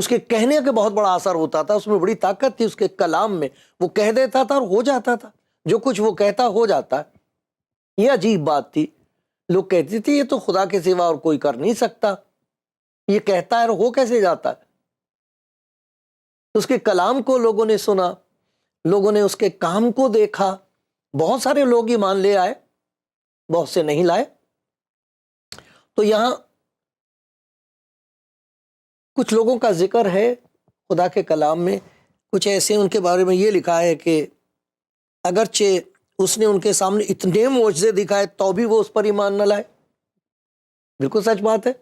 اس کے کہنے کا بہت بڑا اثر ہوتا تھا، اس میں بڑی طاقت تھی اس کے کلام میں، وہ کہہ دیتا تھا اور ہو جاتا تھا، جو کچھ وہ کہتا ہو جاتا. یہ عجیب بات تھی. لوگ کہتے تھے یہ تو خدا کے سوا اور کوئی کر نہیں سکتا، یہ کہتا ہے اور ہو کیسے جاتا ہے. اس کے کلام کو لوگوں نے سنا، لوگوں نے اس کے کام کو دیکھا. بہت سارے لوگ ایمان لے آئے، بہت سے نہیں لائے. تو یہاں کچھ لوگوں کا ذکر ہے خدا کے کلام میں، کچھ ایسے ان کے بارے میں یہ لکھا ہے کہ اگرچہ اس نے ان کے سامنے اتنے معجزے دکھائے تو بھی وہ اس پر ایمان نہ لائے. بالکل سچ بات ہے.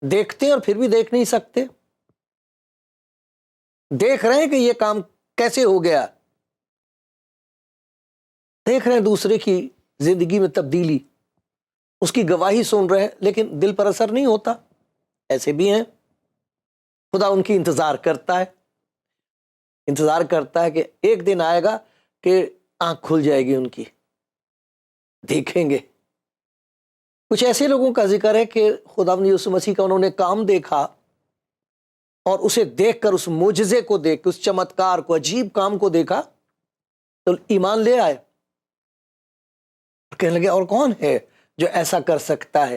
دیکھتے اور پھر بھی دیکھ نہیں سکتے. دیکھ رہے ہیں کہ یہ کام کیسے ہو گیا، دیکھ رہے ہیں دوسرے کی زندگی میں تبدیلی، اس کی گواہی سن رہے ہیں، لیکن دل پر اثر نہیں ہوتا. ایسے بھی ہیں. خدا ان کی انتظار کرتا ہے، انتظار کرتا ہے کہ ایک دن آئے گا کہ آنکھ کھل جائے گی ان کی، دیکھیں گے. کچھ ایسے لوگوں کا ذکر ہے کہ خدا یسوع مسیح کا انہوں نے کام دیکھا اور اسے دیکھ کر، اس معجزے کو دیکھ کے، اس چمتکار کو، عجیب کام کو دیکھا تو ایمان لے آئے. کہنے لگے اور کون ہے جو ایسا کر سکتا ہے.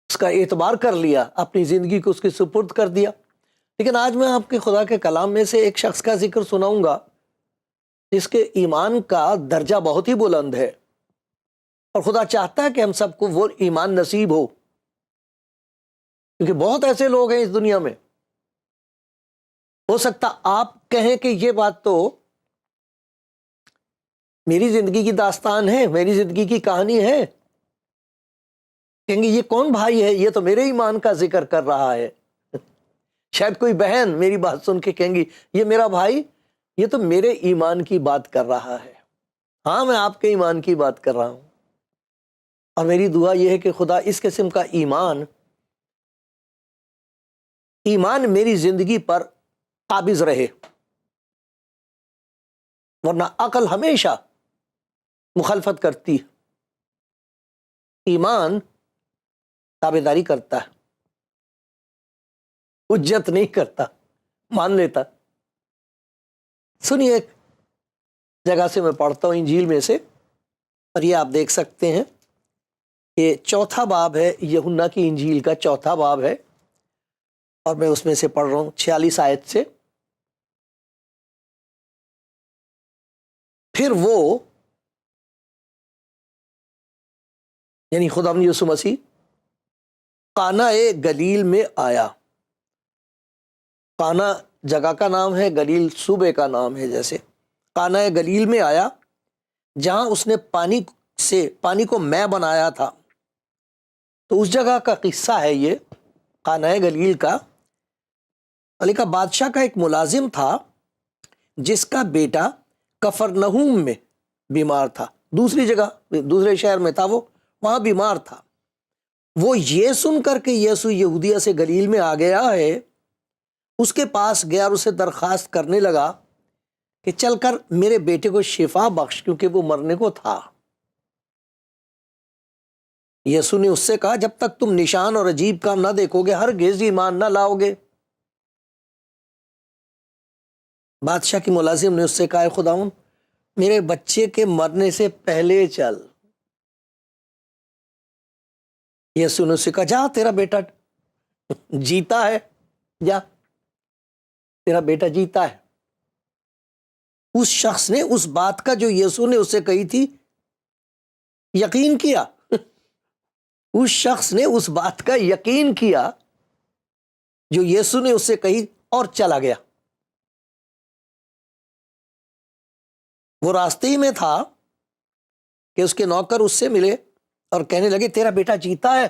اس کا اعتبار کر لیا، اپنی زندگی کو اس کے سپرد کر دیا. لیکن آج میں آپ کے خدا کے کلام میں سے ایک شخص کا ذکر سناؤں گا جس کے ایمان کا درجہ بہت ہی بلند ہے، اور خدا چاہتا ہے کہ ہم سب کو وہ ایمان نصیب ہو. کیونکہ بہت ایسے لوگ ہیں اس دنیا میں، ہو سکتا آپ کہیں کہ یہ بات تو میری زندگی کی داستان ہے، میری زندگی کی کہانی ہے. کہیں گے یہ کون بھائی ہے، یہ تو میرے ایمان کا ذکر کر رہا ہے. شاید کوئی بہن میری بات سن کے کہیں گی یہ میرا بھائی، یہ تو میرے ایمان کی بات کر رہا ہے. ہاں، میں آپ کے ایمان کی بات کر رہا ہوں. اور میری دعا یہ ہے کہ خدا اس قسم کا ایمان میری زندگی پر قابض رہے، ورنہ عقل ہمیشہ مخالفت کرتی ہے، ایمان تابعداری کرتا ہے، حجت نہیں کرتا، مان لیتا. سنیے، ایک جگہ سے میں پڑھتا ہوں انجیل میں سے، اور یہ آپ دیکھ سکتے ہیں، یہ 4 باب ہے، یوحنا کی انجیل کا 4 باب ہے، اور میں اس میں سے پڑھ رہا ہوں 46 آیت سے. پھر وہ یعنی خدا یسوع مسیح قانا گلیل میں آیا. قانا جگہ کا نام ہے، گلیل صوبے کا نام ہے. جیسے قانا گلیل میں آیا جہاں اس نے پانی کو میں بنایا تھا. تو اس جگہ کا قصہ ہے یہ قانا گلیل کا. علی کا بادشاہ کا ایک ملازم تھا جس کا بیٹا کفرنہوم میں بیمار تھا. دوسری جگہ، دوسرے شہر میں تھا، وہ وہاں بیمار تھا. وہ یہ سن کر کہ یسوع یہودیہ سے گلیل میں آ گیا ہے، اس کے پاس گیا اور اسے درخواست کرنے لگا کہ چل کر میرے بیٹے کو شفا بخش، کیونکہ وہ مرنے کو تھا. یسوع نے اس سے کہا جب تک تم نشان اور عجیب کام نہ دیکھو گے ہرگز ایمان نہ لاؤ گے. بادشاہ کی ملازم نے اس سے کہا خداوند میرے بچے کے مرنے سے پہلے چل. یسوع نے اس سے کہا جا، تیرا بیٹا جیتا ہے، جا، تیرا بیٹا جیتا ہے. اس شخص نے اس بات کا جو یسوع نے اس سے کہی تھی یقین کیا. اس شخص نے اس بات کا یقین کیا جو یسوع نے اس سے کہی، اور چلا گیا. وہ راستے ہی میں تھا کہ اس کے نوکر اس سے ملے اور کہنے لگے تیرا بیٹا جیتا ہے.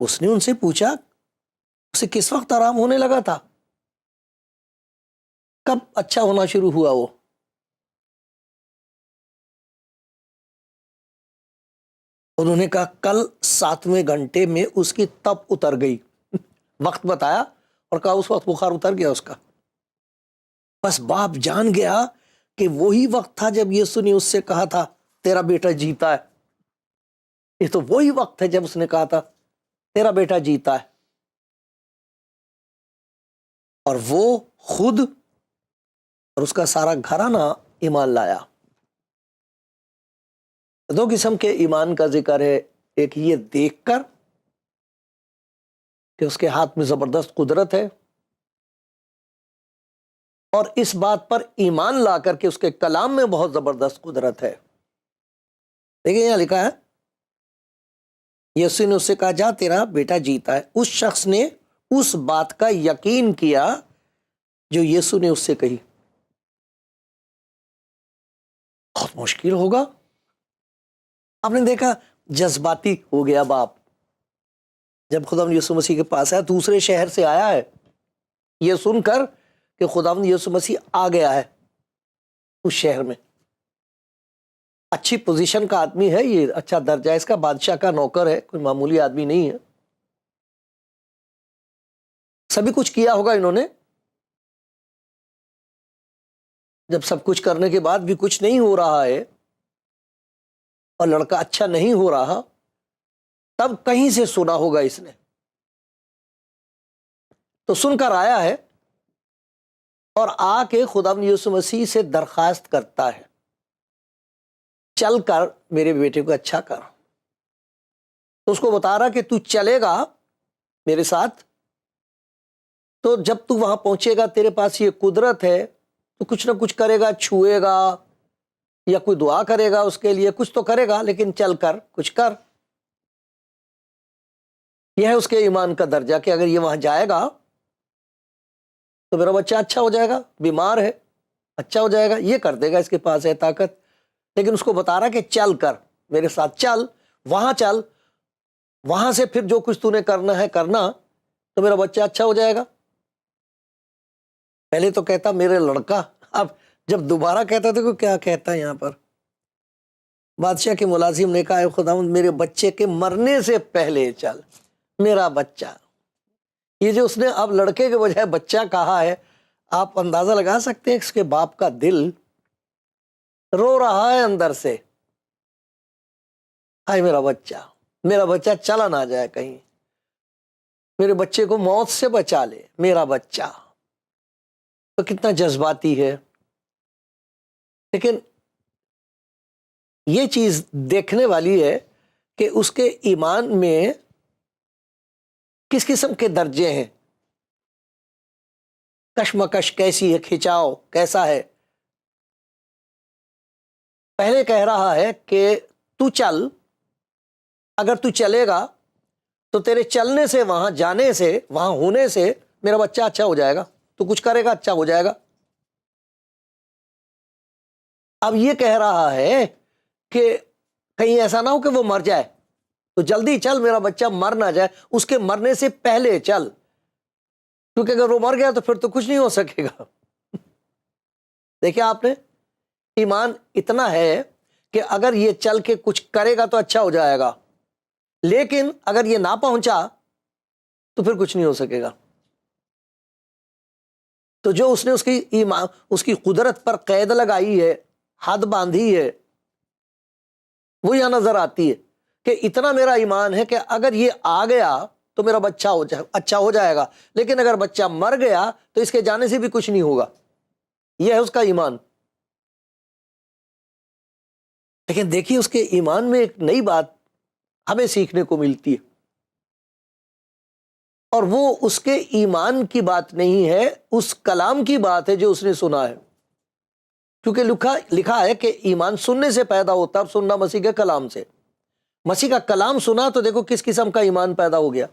اس نے ان سے پوچھا اسے کس وقت آرام ہونے لگا تھا، کب اچھا ہونا شروع ہوا. وہ انہوں نے کہا کل 7ویں گھنٹے میں اس کی تپ اتر گئی. وقت بتایا اور کہا اس وقت بخار اتر گیا اس کا. بس باپ جان گیا کہ وہی وقت تھا جب یسوع نے اس سے کہا تھا تیرا بیٹا جیتا ہے. یہ تو وہی وقت ہے جب اس نے کہا تھا تیرا بیٹا جیتا ہے. اور وہ خود اور اس کا سارا گھرانہ ایمان لایا. دو قسم کے ایمان کا ذکر ہے. ایک یہ دیکھ کر کہ اس کے ہاتھ میں زبردست قدرت ہے، اور اس بات پر ایمان لا کر کے اس کے کلام میں بہت زبردست قدرت ہے. دیکھیں یہاں لکھا ہے، یسوع نے اس سے کہا جا تیرا بیٹا جیتا ہے. اس شخص نے اس بات کا یقین کیا جو یسوع نے اس سے کہی. بہت مشکل ہوگا. آپ نے دیکھا جذباتی ہو گیا باپ جب خدا یسوع مسیح کے پاس آیا. دوسرے شہر سے آیا ہے یہ سن کر کہ خدا یسوع مسیح آ گیا ہے اس شہر میں. اچھی پوزیشن کا آدمی ہے یہ، اچھا درجہ ہے اس کا، بادشاہ کا نوکر ہے، کوئی معمولی آدمی نہیں ہے. سبھی کچھ کیا ہوگا انہوں نے. جب سب کچھ کرنے کے بعد بھی کچھ نہیں ہو رہا ہے اور لڑکا اچھا نہیں ہو رہا، تب کہیں سے سنا ہوگا اس نے. تو سن کر آیا ہے اور آ کے خدا یسوع مسیح سے درخواست کرتا ہے، چل کر میرے بیٹے کو اچھا کر. تو اس کو بتا رہا کہ تو چلے گا میرے ساتھ، تو جب تو وہاں پہنچے گا تیرے پاس یہ قدرت ہے، تو کچھ نہ کچھ کرے گا، چھوئے گا یا کوئی دعا کرے گا اس کے لیے، کچھ تو کرے گا، لیکن چل کر کچھ کر. یہ ہے اس کے ایمان کا درجہ کہ اگر یہ وہاں جائے گا تو میرا بچہ اچھا ہو جائے گا. بیمار ہے اچھا ہو جائے گا، یہ کر دے گا، اس کے پاس ہے طاقت. لیکن اس کو بتا رہا کہ چل کر میرے ساتھ چل، وہاں سے پھر جو کچھ تو نے کرنا ہے کرنا، تو میرا بچہ اچھا ہو جائے گا. پہلے تو کہتا میرے لڑکا، اب جب دوبارہ کہتا تھا کہ کیا کہتا ہے یہاں پر، بادشاہ کے ملازم نے کہا خداوند میرے بچے کے مرنے سے پہلے چل، میرا بچہ. یہ جو اس نے اب لڑکے کے بجائے بچہ کہا ہے، آپ اندازہ لگا سکتے ہیں اس کے باپ کا دل رو رہا ہے اندر سے. ہائے میرا بچہ چلا نہ جائے کہیں، میرے بچے کو موت سے بچا لے میرا بچہ. تو کتنا جذباتی ہے. لیکن یہ چیز دیکھنے والی ہے کہ اس کے ایمان میں کس قسم کے درجے ہیں، کشمکش کیسی ہے، کھچاؤ کیسا ہے. پہلے کہہ رہا ہے کہ تو چل، اگر تو چلے گا تو تیرے چلنے سے، وہاں جانے سے، وہاں ہونے سے میرا بچہ اچھا ہو جائے گا، تو کچھ کرے گا اچھا ہو جائے گا. اب یہ کہہ رہا ہے کہ کہیں ایسا نہ ہو کہ وہ مر جائے، تو جلدی چل میرا بچہ مر نہ جائے، اس کے مرنے سے پہلے چل، کیونکہ اگر وہ مر گیا تو پھر تو کچھ نہیں ہو سکے گا. دیکھیں آپ نے، ایمان اتنا ہے کہ اگر یہ چل کے کچھ کرے گا تو اچھا ہو جائے گا، لیکن اگر یہ نہ پہنچا تو پھر کچھ نہیں ہو سکے گا. تو جو اس نے اس کی قدرت پر قید لگائی ہے، حد باندھی ہے، وہ یہاں نظر آتی ہے کہ اتنا میرا ایمان ہے کہ اگر یہ آ گیا تو میرا بچہ اچھا ہو جائے گا، لیکن اگر بچہ مر گیا تو اس کے جانے سے بھی کچھ نہیں ہوگا. یہ ہے اس کا ایمان. لیکن دیکھیے اس کے ایمان میں ایک نئی بات ہمیں سیکھنے کو ملتی ہے، اور وہ اس کے ایمان کی بات نہیں ہے، اس کلام کی بات ہے جو اس نے سنا ہے. کیونکہ لکھا ہے کہ ایمان سننے سے پیدا ہوتا، اب سننا مسیح کے کلام سے. مسیح کا کلام سنا تو دیکھو کس قسم کا ایمان پیدا ہو گیا.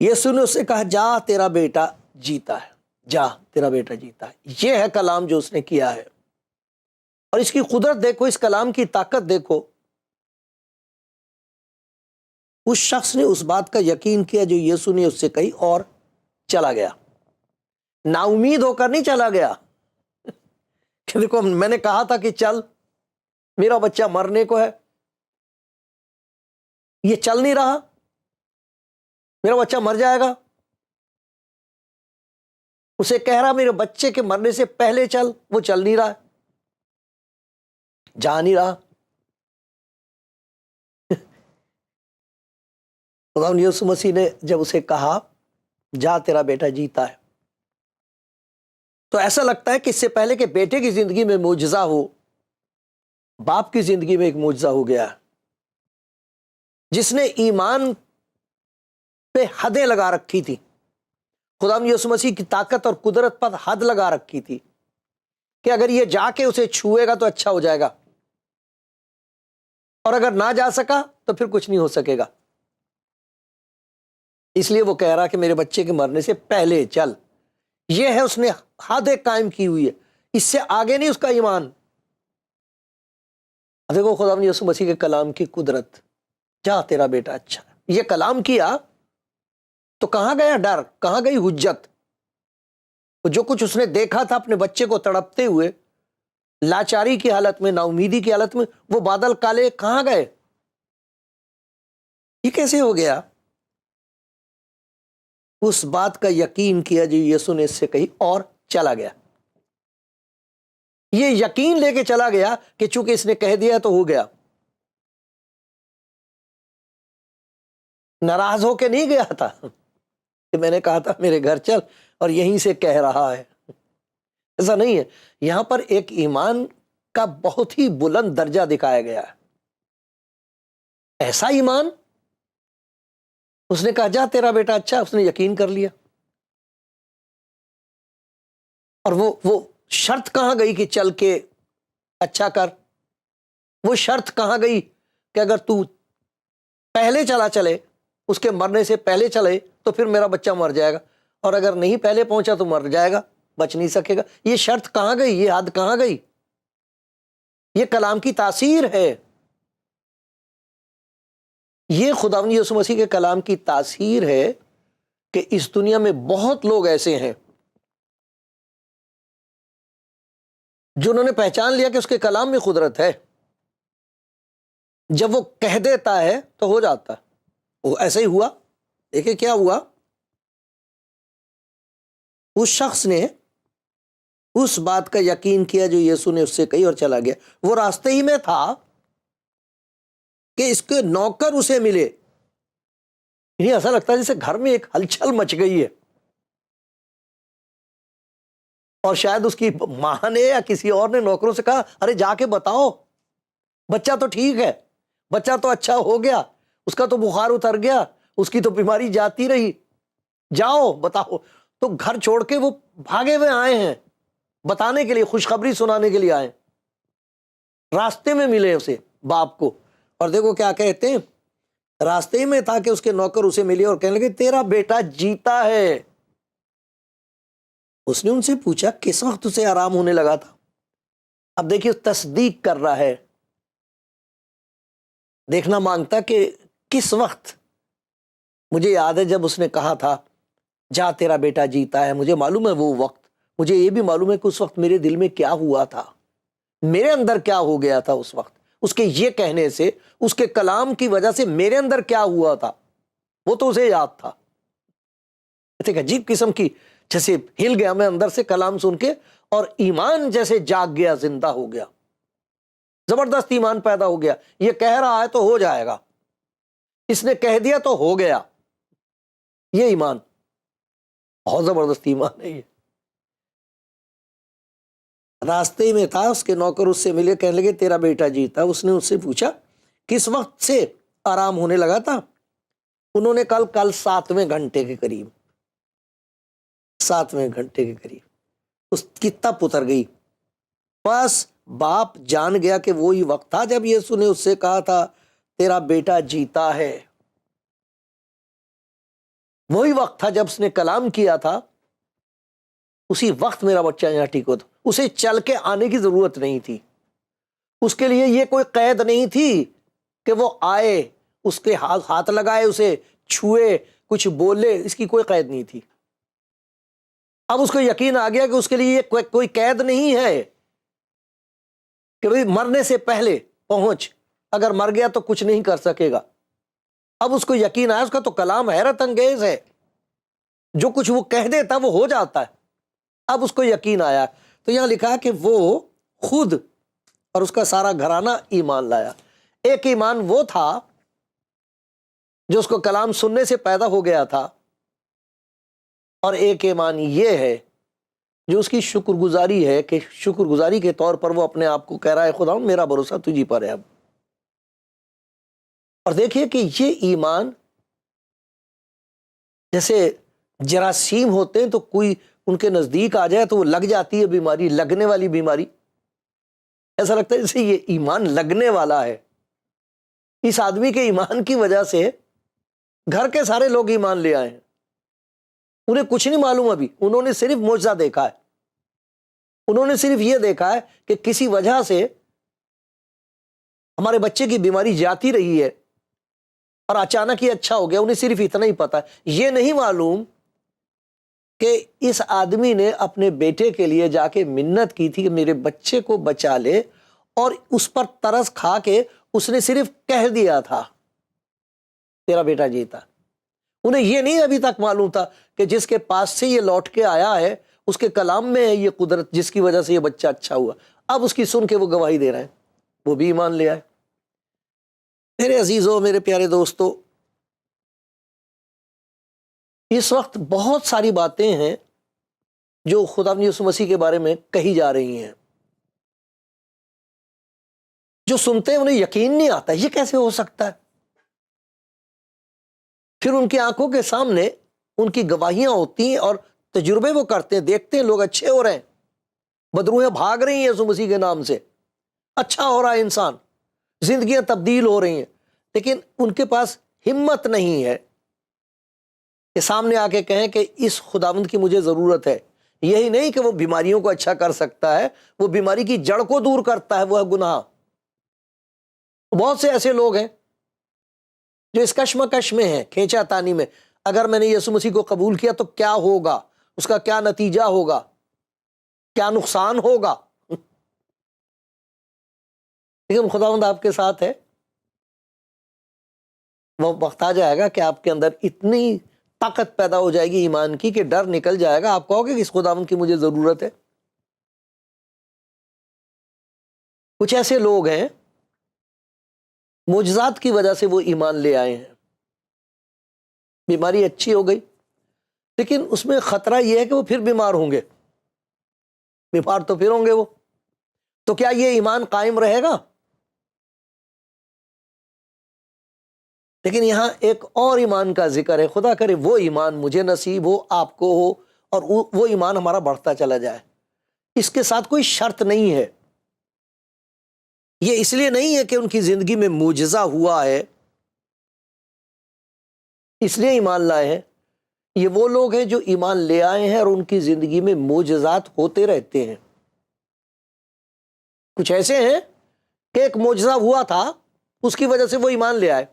یسوع نے اس سے کہا جا تیرا بیٹا جیتا ہے، جا تیرا بیٹا جیتا ہے. یہ ہے کلام جو اس نے کیا ہے، اور اس کی قدرت دیکھو، اس کلام کی طاقت دیکھو. اس شخص نے اس بات کا یقین کیا جو یسوع نے اس سے کہی اور چلا گیا. نا امید ہو کر نہیں چلا گیا کہ دیکھو میں نے کہا تھا کہ چل، میرا بچہ مرنے کو ہے، یہ چل نہیں رہا، میرا بچہ مر جائے گا. اسے کہہ رہا میرے بچے کے مرنے سے پہلے چل، وہ چل نہیں رہا، جا نہیں رہا. خدا یسوع مسیح نے جب اسے کہا جا تیرا بیٹا جیتا ہے، تو ایسا لگتا ہے کہ اس سے پہلے کہ بیٹے کی زندگی میں معجزہ ہو، باپ کی زندگی میں ایک معجزہ ہو گیا، جس نے ایمان پہ حدیں لگا رکھی تھی، خدا یسوع مسیح کی طاقت اور قدرت پر حد لگا رکھی تھی کہ اگر یہ جا کے اسے چھوئے گا تو اچھا ہو جائے گا، اور اگر نہ جا سکا تو پھر کچھ نہیں ہو سکے گا۔ اس لیے وہ کہہ رہا کہ میرے بچے کے مرنے سے پہلے چل، یہ ہے اس نے حد قائم کی ہوئی ہے، اس سے آگے نہیں اس کا ایمان۔ دیکھو خدا یسوع مسیح کے کلام کی قدرت، جا تیرا بیٹا اچھا ہے، یہ کلام کیا تو کہاں گیا ڈر، کہاں گئی حجت؟ جو کچھ اس نے دیکھا تھا اپنے بچے کو تڑپتے ہوئے، لاچاری کی حالت میں، نا امیدی کی حالت میں، وہ بادل کالے کہاں گئے؟ یہ کیسے ہو گیا؟ اس بات کا یقین کیا جو یسوع نے اس سے کہی اور چلا گیا۔ یہ یقین لے کے چلا گیا کہ چونکہ اس نے کہہ دیا تو ہو گیا، ناراض ہو کے نہیں گیا تھا کہ میں نے کہا تھا میرے گھر چل اور یہیں سے کہہ رہا ہے، ایسا نہیں ہے۔ یہاں پر ایک ایمان کا بہت ہی بلند درجہ دکھایا گیا ہے، ایسا ایمان، اس نے کہا جا تیرا بیٹا اچھا، اس نے یقین کر لیا۔ اور وہ شرط کہاں گئی کہ چل کے اچھا کر؟ وہ شرط کہاں گئی کہ اگر تو پہلے چلا چلے، اس کے مرنے سے پہلے چلے تو پھر میرا بچہ مر جائے گا، اور اگر نہیں پہلے پہنچا تو مر جائے گا، بچ نہیں سکے گا۔ یہ شرط کہاں گئی؟ یہ حد کہاں گئی؟ یہ کلام کی تاثیر ہے، یہ خداوند یسوع مسیح کے کلام کی تاثیر ہے کہ اس دنیا میں بہت لوگ ایسے ہیں جنہوں نے پہچان لیا کہ اس کے کلام میں قدرت ہے، جب وہ کہہ دیتا ہے تو ہو جاتا ہے۔ وہ ایسا ہی ہوا، دیکھیں کیا ہوا، اس شخص نے اس بات کا یقین کیا جو یسوع نے اس سے کہی اور چلا گیا۔ وہ راستے ہی میں تھا کہ اس کے نوکر اسے ملے، یعنی ایسا لگتا ہے جیسے گھر میں ایک ہلچل مچ گئی ہے، اور شاید اس کی ماں نے یا کسی اور نے نوکروں سے کہا ارے جا کے بتاؤ، بچہ تو ٹھیک ہے، بچہ تو اچھا ہو گیا، اس کا تو بخار اتر گیا، اس کی تو بیماری جاتی رہی، جاؤ بتاؤ۔ تو گھر چھوڑ کے وہ بھاگے ہوئے آئے ہیں بتانے کے لیے، خوشخبری سنانے کے لیے آئے، راستے میں ملے اسے باپ کو، اور دیکھو کیا کہتے ہیں، راستے میں تھا کہ اس کے نوکر اسے ملے اور کہنے لگے تیرا بیٹا جیتا ہے۔ اس نے ان سے پوچھا کس وقت اسے آرام ہونے لگا تھا؟ اب دیکھیے تصدیق کر رہا ہے، دیکھنا مانگتا کہ کس وقت۔ مجھے یاد ہے جب اس نے کہا تھا جا تیرا بیٹا جیتا ہے، مجھے معلوم ہے وہ وقت، مجھے یہ بھی معلوم ہے کہ اس وقت میرے دل میں کیا ہوا تھا، میرے اندر کیا ہو گیا تھا اس وقت، اس کے یہ کہنے سے، اس کے کلام کی وجہ سے میرے اندر کیا ہوا تھا، وہ تو اسے یاد تھا۔ ایک عجیب قسم کی، جیسے ہل گیا میں اندر سے کلام سن کے، اور ایمان جیسے جاگ گیا، زندہ ہو گیا، زبردست ایمان پیدا ہو گیا۔ یہ کہہ رہا ہے تو ہو جائے گا، اس نے کہہ دیا تو ہو گیا۔ یہ ایمان بہت زبردست ایمان ہے۔ یہ راستے میں تھا، اس کے نوکر اس سے ملے، کہنے لگے تیرا بیٹا جیتا۔ اس نے اس سے پوچھا کس وقت سے آرام ہونے لگا تھا؟ انہوں نے کل 7ویں گھنٹے کے قریب، 7ویں گھنٹے کے قریب اس کی تپ اتر گئی۔ بس باپ جان گیا کہ وہی وقت تھا جب یسوع نے اس سے کہا تھا تیرا بیٹا جیتا ہے، وہی وقت تھا جب اس نے کلام کیا تھا، اسی وقت میرا بچہ یہاں ٹھیک ہوتا۔ اسے چل کے آنے کی ضرورت نہیں تھی، اس کے لیے یہ کوئی قید نہیں تھی کہ وہ آئے، اس کے ہاتھ لگائے، اسے چھوئے، کچھ بولے، اس کی کوئی قید نہیں تھی۔ اب اس کو یقین آ گیا کہ اس کے لیے یہ کوئی قید نہیں ہے کہ بھئی مرنے سے پہلے پہنچ، اگر مر گیا تو کچھ نہیں کر سکے گا۔ اب اس کو یقین آیا، اس کا تو کلام حیرت انگیز ہے، جو کچھ وہ کہہ دیتا وہ ہو جاتا ہے۔ اب اس کو یقین آیا، تو یہاں لکھا کہ وہ خود اور اس کا سارا گھرانہ ایمان لایا۔ ایک ایمان وہ تھا جو اس کو کلام سننے سے پیدا ہو گیا تھا، اور ایک ایمان یہ ہے جو اس کی شکر گزاری ہے کہ شکر گزاری کے طور پر وہ اپنے آپ کو کہہ رہا ہے خدا میرا بھروسہ تجھی پر ہے اب۔ اور دیکھیے کہ یہ ایمان جیسے جراثیم ہوتے ہیں تو کوئی ان کے نزدیک آ جائے تو وہ لگ جاتی ہے بیماری، لگنے والی بیماری، ایسا لگتا ہے جیسے یہ ایمان لگنے والا ہے۔ اس آدمی کے ایمان کی وجہ سے گھر کے سارے لوگ ایمان لے آئے ہیں، انہیں کچھ نہیں معلوم ابھی، انہوں نے صرف معجزہ دیکھا ہے، انہوں نے صرف یہ دیکھا ہے کہ کسی وجہ سے ہمارے بچے کی بیماری جاتی رہی ہے اور اچانک یہ اچھا ہو گیا، انہیں صرف اتنا ہی پتا ہے، یہ نہیں معلوم کہ اس آدمی نے اپنے بیٹے کے لیے جا کے منت کی تھی کہ میرے بچے کو بچا لے، اور اس پر ترس کھا کے اس نے صرف کہہ دیا تھا تیرا بیٹا جیتا۔ انہیں یہ نہیں ابھی تک معلوم تھا کہ جس کے پاس سے یہ لوٹ کے آیا ہے اس کے کلام میں ہے یہ قدرت جس کی وجہ سے یہ بچہ اچھا ہوا۔ اب اس کی سن کے وہ گواہی دے رہے ہیں، وہ بھی ایمان لے آئے۔ میرے عزیزوں، میرے پیارے دوستو، اس وقت بہت ساری باتیں ہیں جو خدا یسوع مسیح کے بارے میں کہی جا رہی ہیں، جو سنتے ہیں انہیں یقین نہیں آتا یہ کیسے ہو سکتا ہے۔ پھر ان کی آنکھوں کے سامنے ان کی گواہیاں ہوتی ہیں اور تجربے وہ کرتے ہیں، دیکھتے ہیں لوگ اچھے ہو رہے ہیں، بدروہیں بھاگ رہی ہیں یسوع مسیح کے نام سے، اچھا ہو رہا ہے انسان، زندگیاں تبدیل ہو رہی ہیں، لیکن ان کے پاس ہمت نہیں ہے کہ سامنے آ کے کہیں کہ اس خداوند کی مجھے ضرورت ہے۔ یہی نہیں کہ وہ بیماریوں کو اچھا کر سکتا ہے، وہ بیماری کی جڑ کو دور کرتا ہے، وہ ہے گناہ۔ بہت سے ایسے لوگ ہیں جو اس کشمکش میں ہیں، کھینچا تانی میں، اگر میں نے یسوع مسیح کو قبول کیا تو کیا ہوگا، اس کا کیا نتیجہ ہوگا، کیا نقصان ہوگا۔ لیکن خداوند آپ کے ساتھ ہے، وہ وقت آ جائے گا کہ آپ کے اندر اتنی طاقت پیدا ہو جائے گی ایمان کی کہ ڈر نکل جائے گا، آپ کہو گے کہ اس خداوند کی مجھے ضرورت ہے۔ کچھ ایسے لوگ ہیں معجزات کی وجہ سے وہ ایمان لے آئے ہیں، بیماری اچھی ہو گئی، لیکن اس میں خطرہ یہ ہے کہ وہ پھر بیمار ہوں گے، بیمار تو پھر ہوں گے وہ، تو کیا یہ ایمان قائم رہے گا؟ لیکن یہاں ایک اور ایمان کا ذکر ہے، خدا کرے وہ ایمان مجھے نصیب ہو، آپ کو ہو، اور وہ ایمان ہمارا بڑھتا چلا جائے۔ اس کے ساتھ کوئی شرط نہیں ہے، یہ اس لیے نہیں ہے کہ ان کی زندگی میں معجزہ ہوا ہے اس لیے ایمان لائے ہیں۔ یہ وہ لوگ ہیں جو ایمان لے آئے ہیں اور ان کی زندگی میں معجزات ہوتے رہتے ہیں۔ کچھ ایسے ہیں کہ ایک معجزہ ہوا تھا، اس کی وجہ سے وہ ایمان لے آئے،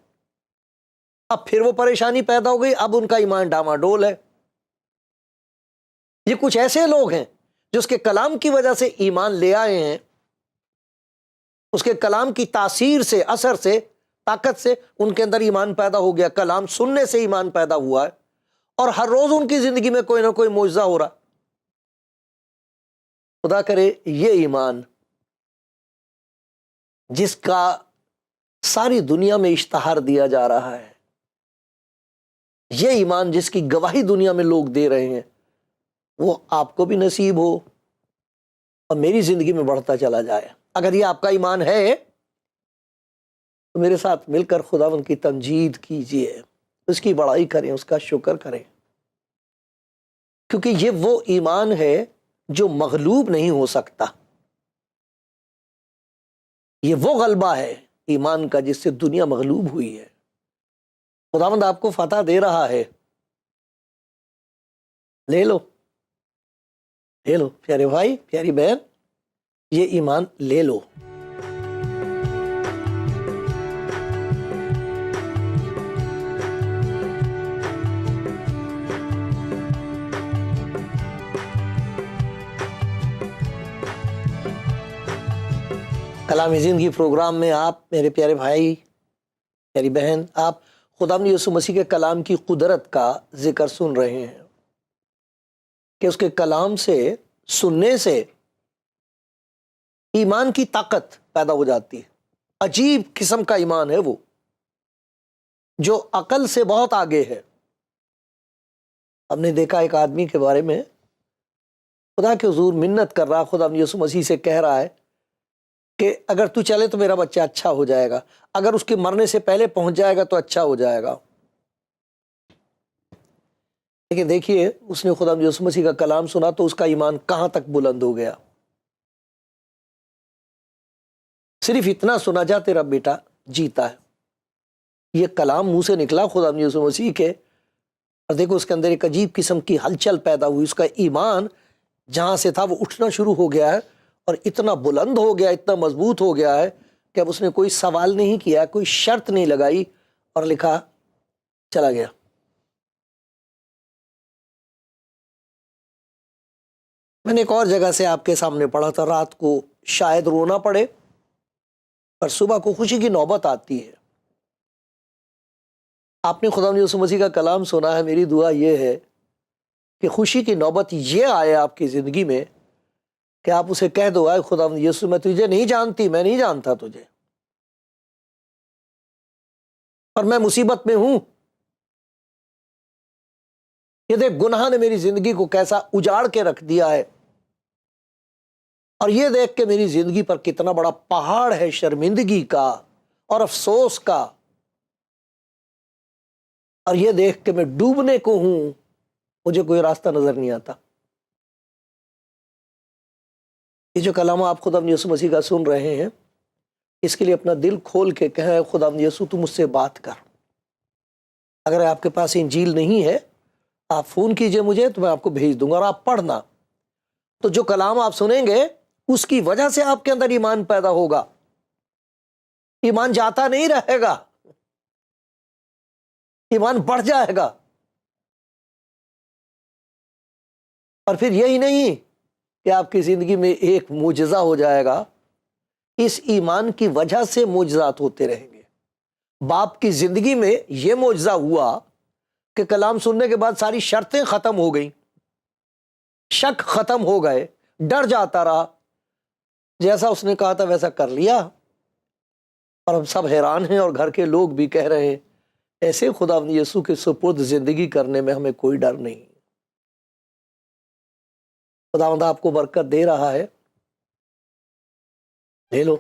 اب پھر وہ پریشانی پیدا ہو گئی، اب ان کا ایمان ڈاماڈول ہے۔ یہ کچھ ایسے لوگ ہیں جو اس کے کلام کی وجہ سے ایمان لے آئے ہیں، اس کے کلام کی تاثیر سے، اثر سے، طاقت سے ان کے اندر ایمان پیدا ہو گیا، کلام سننے سے ایمان پیدا ہوا ہے، اور ہر روز ان کی زندگی میں کوئی نہ کوئی معجزہ ہو رہا۔ خدا کرے یہ ایمان جس کا ساری دنیا میں اشتہار دیا جا رہا ہے، یہ ایمان جس کی گواہی دنیا میں لوگ دے رہے ہیں، وہ آپ کو بھی نصیب ہو اور میری زندگی میں بڑھتا چلا جائے۔ اگر یہ آپ کا ایمان ہے تو میرے ساتھ مل کر خداوند کی تمجید کیجئے، اس کی بڑائی کریں، اس کا شکر کریں، کیونکہ یہ وہ ایمان ہے جو مغلوب نہیں ہو سکتا۔ یہ وہ غلبہ ہے ایمان کا جس سے دنیا مغلوب ہوئی ہے۔ خداوند آپ کو فتح دے رہا ہے، لے لو، لے لو پیارے بھائی، پیاری بہن، یہ ایمان لے لو۔ کلام زندگی پروگرام میں آپ میرے پیارے بھائی، پیاری بہن، آپ خداوند یسوع مسیح کے کلام کی قدرت کا ذکر سن رہے ہیں کہ اس کے کلام سے، سننے سے ایمان کی طاقت پیدا ہو جاتی ہے۔ عجیب قسم کا ایمان ہے وہ، جو عقل سے بہت آگے ہے. ہم نے دیکھا ایک آدمی کے بارے میں خدا کے حضور منت کر رہا، خدا یسوع مسیح سے کہہ رہا ہے کہ اگر تو چلے تو میرا بچہ اچھا ہو جائے گا، اگر اس کے مرنے سے پہلے پہنچ جائے گا تو اچھا ہو جائے گا. لیکن دیکھیے اس نے خدا یسوع مسیح کا کلام سنا تو اس کا ایمان کہاں تک بلند ہو گیا. صرف اتنا سنا، جا تیرا بیٹا جیتا ہے. یہ کلام منہ سے نکلا خدا یسوع مسیح کے، اور دیکھو اس کے اندر ایک عجیب قسم کی ہلچل پیدا ہوئی. اس کا ایمان جہاں سے تھا وہ اٹھنا شروع ہو گیا ہے، اور اتنا بلند ہو گیا، اتنا مضبوط ہو گیا ہے کہ اب اس نے کوئی سوال نہیں کیا، کوئی شرط نہیں لگائی، اور لکھا چلا گیا. میں نے ایک اور جگہ سے آپ کے سامنے پڑھا تھا، رات کو شاید رونا پڑے پر صبح کو خوشی کی نوبت آتی ہے. آپ نے خدا یسوع مسیح کا کلام سنا ہے، میری دعا یہ ہے کہ خوشی کی نوبت یہ آئے آپ کی زندگی میں کہ آپ اسے کہہ دو، اے خدا یسوع میں تجھے نہیں جانتی، میں نہیں جانتا تجھے، اور میں مصیبت میں ہوں. یہ دیکھ گناہ نے میری زندگی کو کیسا اجاڑ کے رکھ دیا ہے، اور یہ دیکھ کے میری زندگی پر کتنا بڑا پہاڑ ہے شرمندگی کا اور افسوس کا، اور یہ دیکھ کے میں ڈوبنے کو ہوں، مجھے کوئی راستہ نظر نہیں آتا. یہ جو کلام آپ خدا یسوع مسیح کا سن رہے ہیں، اس کے لیے اپنا دل کھول کے کہیں، خدا یسوع تو مجھ سے بات کر. اگر آپ کے پاس انجیل نہیں ہے، آپ فون کیجئے مجھے تو میں آپ کو بھیج دوں گا، اور آپ پڑھنا. تو جو کلام آپ سنیں گے اس کی وجہ سے آپ کے اندر ایمان پیدا ہوگا. ایمان جاتا نہیں رہے گا، ایمان بڑھ جائے گا. اور پھر یہی نہیں کہ آپ کی زندگی میں ایک معجزہ ہو جائے گا، اس ایمان کی وجہ سے معجزات ہوتے رہیں گے. باپ کی زندگی میں یہ معجزہ ہوا کہ کلام سننے کے بعد ساری شرطیں ختم ہو گئیں، شک ختم ہو گئے، ڈر جاتا رہا، جیسا اس نے کہا تھا ویسا کر لیا. اور ہم سب حیران ہیں، اور گھر کے لوگ بھی کہہ رہے ہیں ایسے خدا یسوع کے سپرد زندگی کرنے میں ہمیں کوئی ڈر نہیں. خداوند آپ کو برکت دے رہا ہے، لے لو.